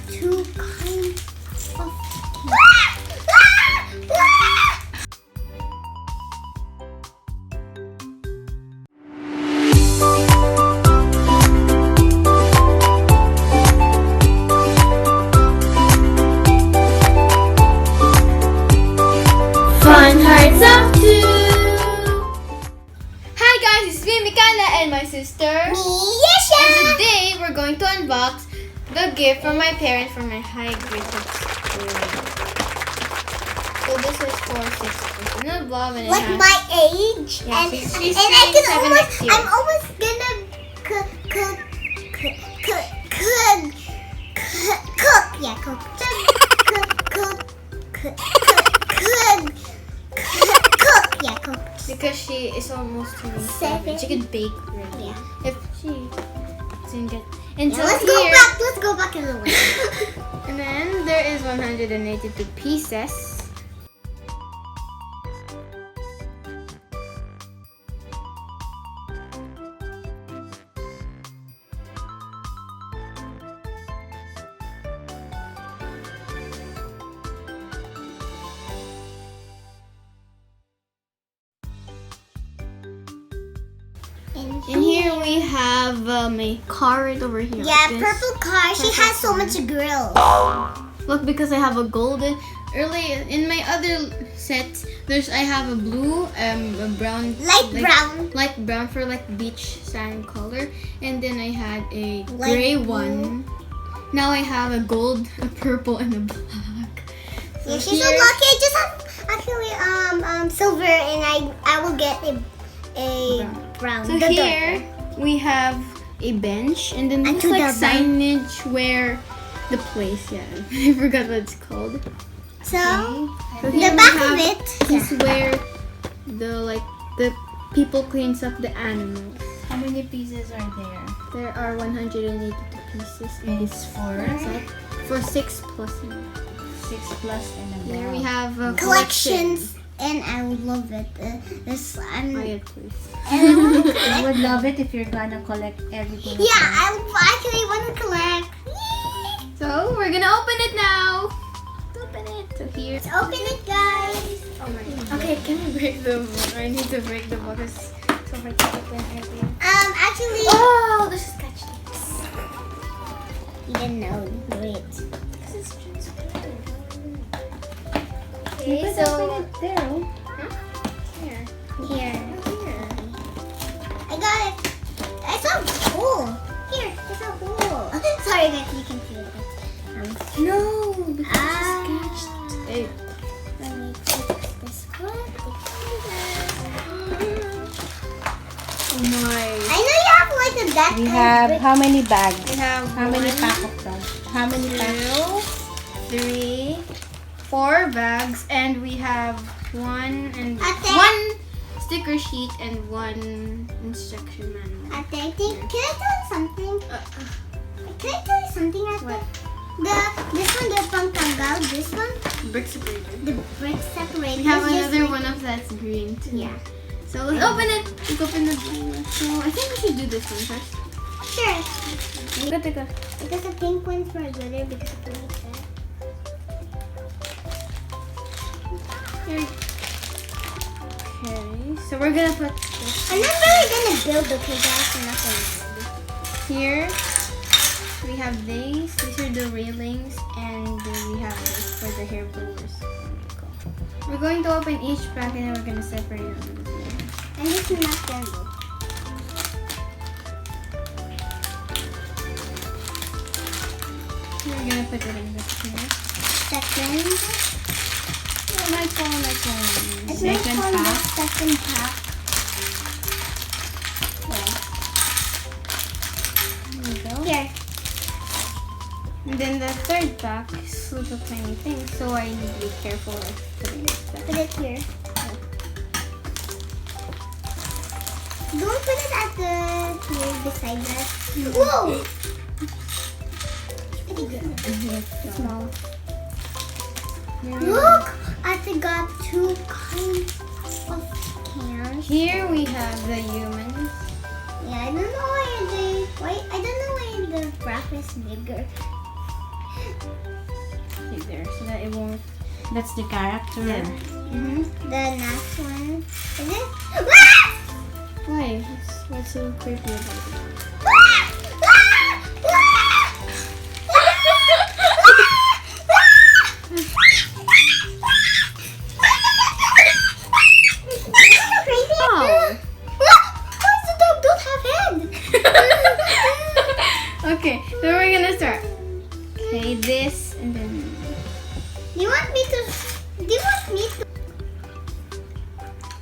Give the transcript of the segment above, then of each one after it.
two kinds of candy. Fun Hearts of Two! Hi guys, it's me, Mikaela, and my sister Myiesha! And today we're going to unbox the gift from my parents for my high grade school. So this is for 6 personal love and it Like has, my age, Yeah, and she's I can turning 7 next year. I'm almost gonna cook. Yeah, cook. Yeah, cook. because she is almost turning 7. 7. She could bake already. Yeah. If she doesn't get into Yeah, let's here. go back in the way. And then there is 182 pieces. And here we have a car right over here. Yeah, This purple car. She has so much grills. Look, because I have a golden. Early in my other sets, I have a blue, a brown, Light brown for like beach sand color, and then I had a Light gray blue. one. Now I have a gold, a purple, and a black. Yeah, she's so lucky. I just have actually silver, and I will get a brown. So The here darker. we have a bench, and then And this to like the back. signage where the place. Yeah, I forgot what it's called. So So the here we back have- of it. This is where the people cleans up the animals. How many pieces are there? There are 182 pieces in this For set for 6 plus. 6 plus and above. Here we have Collections, and I would love it. This Quiet, please. I would love it if you're gonna collect everything. Yeah, I actually want to collect. So we're gonna open it now. Let's open it. So here. Let's open it, guys. Oh my God. Okay, can I break the? I need to break the box. So hard to open everything. Actually, Oh, this is scotch tapes. you didn't know. Wait. This is transparent. You Okay, could so open it there. huh? Here. Here. Here. I got it. It's so cool. Here, it's so cool. Sorry, guys, you can feel it. No, because it's Ah. scotch tape. Let me fix this one. Oh my. I know you have like a that. We have how many bags? We have How many 1, pack of those? How many packs? 2, 3, 4 bags, and we have one Ate. 1 sticker sheet and 1 instruction manual. I think. Can I tell you something? Can I tell you something? What? This one, the pangtanggal. This one, Brick separator. the brick separator. We have This another one. one of that's green too. Yeah. So let's open it. Let's open the. So I think we should do this one first. Sure. Go. Because the pink one's for glitter because of the like that. Here. Okay. So we're gonna put this I'm not really gonna build the pig house or nothing. here. We have these. These are the railings, and then we have this for the hair blowers. We're going to open each pack, and then we're gonna separate them. And this is not terrible. We're gonna put it in this here. Second. My phone. It's Second not called pack. the second pack. There we go. Here. And then the third pack is little tiny things, so I need to be careful of putting this back. Put it here. Don't put it at the here beside that. Whoa! It's small. Look! I got 2 kinds of cans. Here we have the humans. Yeah, I don't know why I don't know why the graph is bigger. Okay, there, so that it won't. That's the character. The next one is it? Why? What's so creepy about it? Oh. Why does the dog don't have head? Okay, so we're gonna start. Okay, this and then. Do you want me to?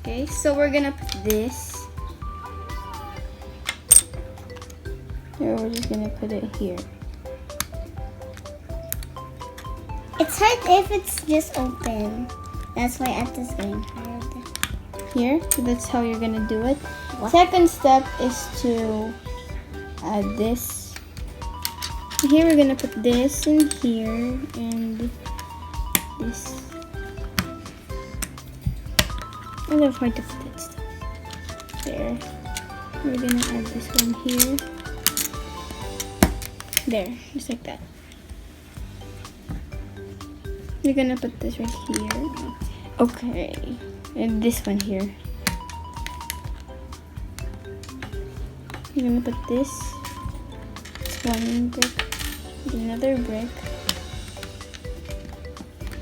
Okay, so we're gonna put this. Here, we're just gonna put it here. It's hard if it's just open. That's why it's going hard. Here, so that's how you're gonna do it. What? Second step is to add this. Here we're gonna put this in here and this. I love hard to put that stuff. There. We're gonna add this one here. There, just like that. We're gonna put this right here. Okay. And this one here. You're gonna put this one brick, another brick,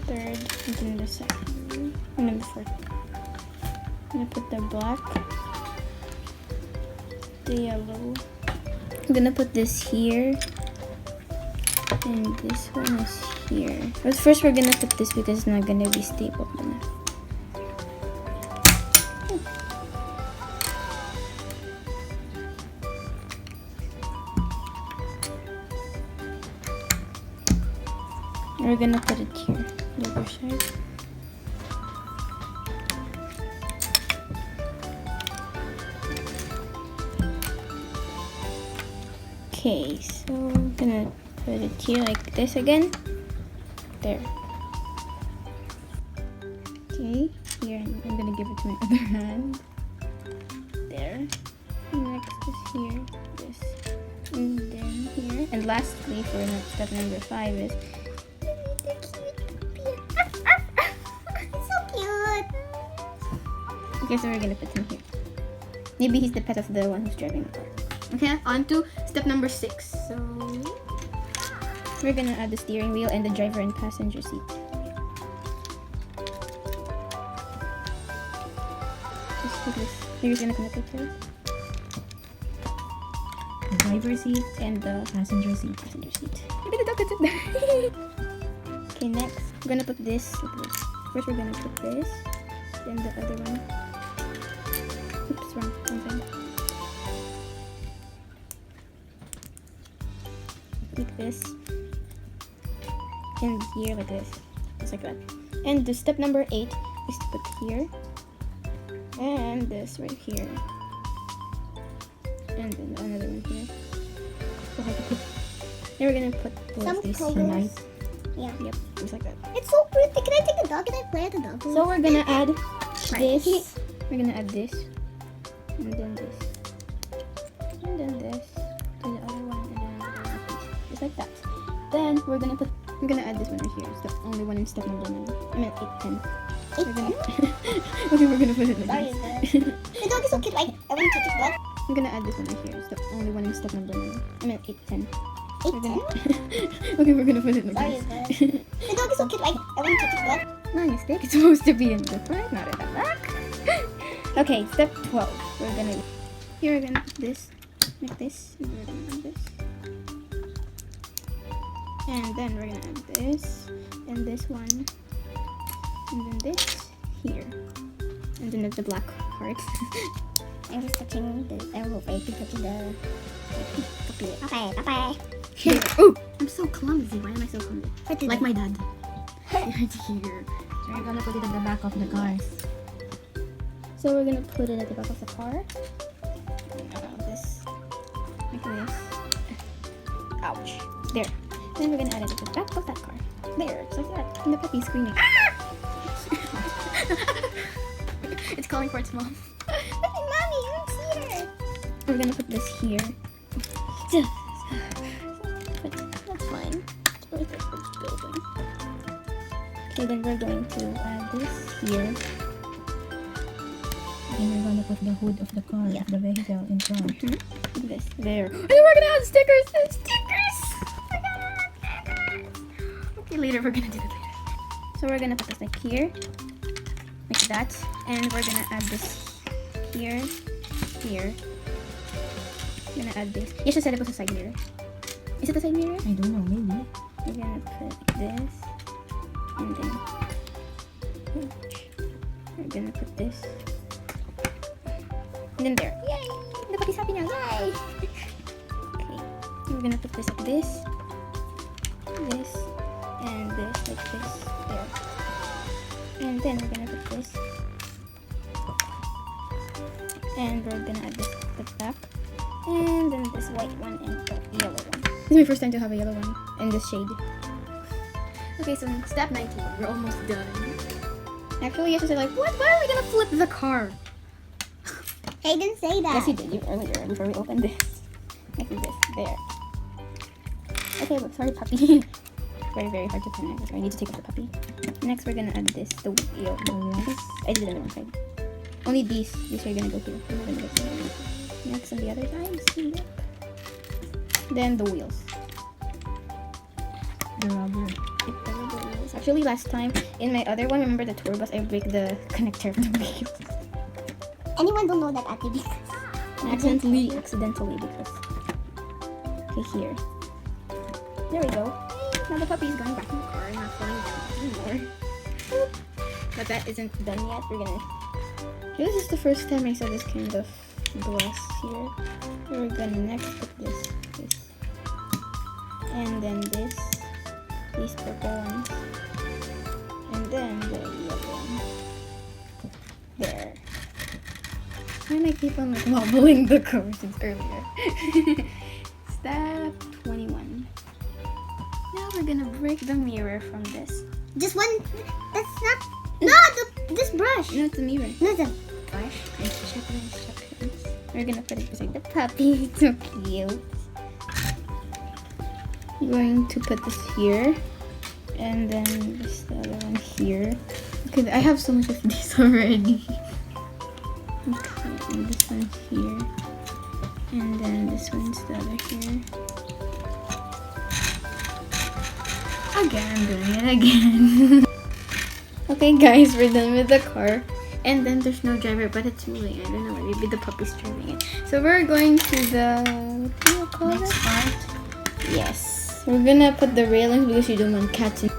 third, and then the second, and then the fourth. I'm gonna put the black, the yellow. I'm gonna put this here, and this one is here. But first we're gonna put this because it's not gonna be stable enough. We're gonna put it here, the other side. Okay, so I'm gonna put it here like this again. There. Okay, here I'm gonna give it to my other hand. There. Next is here, this, and then here. And lastly, for step number 5 is. Okay, so we're gonna put him here. Maybe he's the pet of the one who's driving the car. Okay, on to step number 6. So we're gonna add the steering wheel and the driver and passenger seat. Just put this. You're just gonna connect it to it. The driver's seat And the passenger seat. passenger seat. Maybe the dog could sit there. Okay, next we're gonna put this. First we're gonna put this, then the other one. Oops, wrong. One thing. Like this. And here like this. Just like that. And the step number 8 is to put here. And this right here. And then another one here. So hard to put. Then we're gonna put Some these COGOs. tonight. Yeah. Yep, just like that. It's so pretty. Can I take the dog? Can I play with the dog? So we're gonna add Right. this. We're gonna add this. And then this. And then this. To the other one. And then another one. Just like that. Then we're gonna add this one right here. It's the only one in step number 9. I meant 8, 10. We're gonna okay, we're gonna put it like Sorry, this. the dog is so cute. Like, I want to touch it, but I'm gonna add this one right here. It's the only one in step number 9. I meant 8, 10. 8, We're gonna okay, we're gonna put it like Sorry, this. the dog is so cute. Like, I want to touch it, but My mistake. It's supposed to be in the front, not in the back. Okay, step 12. We're gonna here we're gonna put this like this. And we're gonna add this. And then we're gonna add this and this one. And then this here. And then the black heart. I'm just touching the. I will wait to touch the. Okay. Here. Oh! I'm so clumsy. Why am I so clumsy? What did Like you- my dad. Right here. So you're gonna put it at the back of the cars. So we're gonna put it at the back of the car. Around this. Like this. Ouch. There. Then we're gonna add it at the back of that car. There. Just like that. And the puppy's screaming. It's calling for its mom. Mommy, you don't see her. We're gonna put this here. But that's fine. It's worth it. Okay, then we're going to add this here. And we're gonna put the hood of the car, of the vehicle in front. This there. And then we're gonna add stickers. Stickers. We're gonna add stickers. Okay, later we're gonna do it later. So we're gonna put this like here, like that, and we're gonna add this here, here. We're gonna add this. You should said it was a side mirror. Is it a side mirror? I don't know, maybe. We're gonna put this, and then we're gonna put this, and then there. Yay! The puppy's happy now. Yay! Okay, we're gonna put this like this, and this like this there, and then we're gonna put this, and we're gonna add this at the back, and then this white one and the yellow one. This is my first time to have a yellow one in this shade. Okay, so step 19, we're almost done. Actually, you have to say like, what? Why are we gonna flip the car? I didn't say that. Yes, you did. You earlier before we opened this. Next is this. There. Okay, look, sorry, puppy. Very, very hard to connect. I need to take out the puppy. Next, we're gonna add this. The wheel. I did it on the wrong side. Only these are gonna go here. We're gonna go here. Next, on the other side. See that? Then the wheels. The rubber. Actually, last time in my other one, remember the tour bus, I break the connector of the wheels. Anyone don't know that, Ate, because Accidentally because. Okay, here. There we go. Now the puppy is going back in the car and not falling down anymore. But that isn't done yet. We're gonna. This is the first time I saw this kind of glass here. We're gonna next put this, and then this. These purple ones, and then the yellow one. There. And I keep on like wobbling the car since earlier. Step 21. Now we're gonna break the mirror from this. just one. That's not. No, this brush. No, it's a mirror. No, the Gosh, let's check the instructions. We're gonna put it beside the puppy. It's so cute. I'm going to put this here, and then this the other one here. Okay, I have so much of these already. Okay, and this one here, and then this one's the other here. Again, doing it again. Okay, guys, we're done with the car. And then there's no driver, but it's moving. I don't know, maybe the puppy's driving it. So we're going to the what do you call Next it? part. Yes. We're gonna put the railings because you don't want cats in